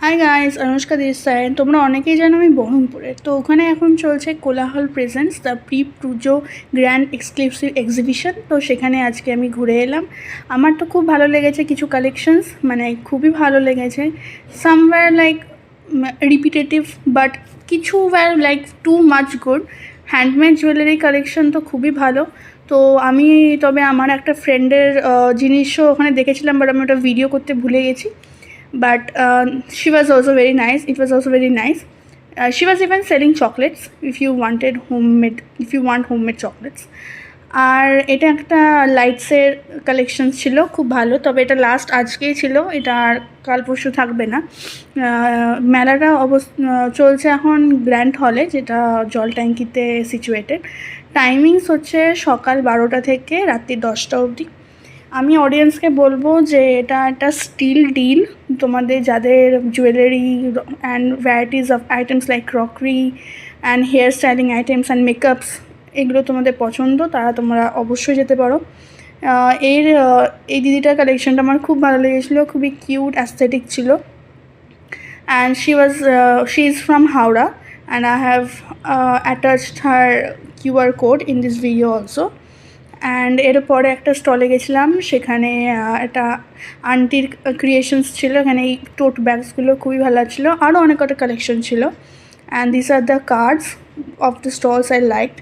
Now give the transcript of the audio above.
Hi guys, Anushka Desai. তোমরা অনেকেই জানো আমি বহরমপুরে। তো ওখানে এখন চলছে Kolahal presents the pre-Puja grand exclusive exhibition. তো সেখানে আজকে আমি ঘুরে এলাম। আমার তো খুব ভালো লেগেছে কিছু কালেকশনস, মানে খুবই ভালো লেগেছে। সামওয়্যার লাইক রিপিটেটিভ, বাট কিছু where like too much good. Handmade jewellery collection তো খুবই ভালো। তো আমি তবে আমার একটা ফ্রেন্ডের জিনিসও ওখানে দেখেছিলাম, বাট আমি ওটা ভিডিও করতে ভুলে গেছি। But she was also very nice. It was also very nice. She was even selling chocolates if you want homemade chocolates. আর এটা একটা লাইটসের কালেকশন ছিল, খুব ভালো। তবে এটা লাস্ট আজকেই ছিল, এটা আর কাল পরশু থাকবে না। মেলাটা চলছে এখন গ্র্যান্ড হলে, যেটা জল ট্যাঙ্কিতে সিচুয়েটেড। টাইমিংস হচ্ছে সকাল 12টা থেকে রাত্রি 10টা অবধি। আমি অডিয়েন্সকে বলবো যে এটা একটা স্টিল ডিল। তোমাদের যাদের jewellery and varieties of items like crockery and hair styling items and makeups এগুলো তোমাদের পছন্দ, তোমরা অবশ্যই যেতে পারো। এই দিদিটার কালেকশনটা আমার খুব ভালো লেগেছিলো, খুবই কিউট অ্যাস্থেটিক ছিল। And she is from Howrah, and I have attached her QR code in this video also. And এরপরে একটা স্টলে গেছিলাম, সেখানে একটা আন্টির ক্রিয়েশনস ছিল। এখানে এই টোট ব্যাগসগুলো খুবই ভালো ছিল, আরও অনেক কটা কালেকশন ছিল। And this are the cards of the stalls I liked.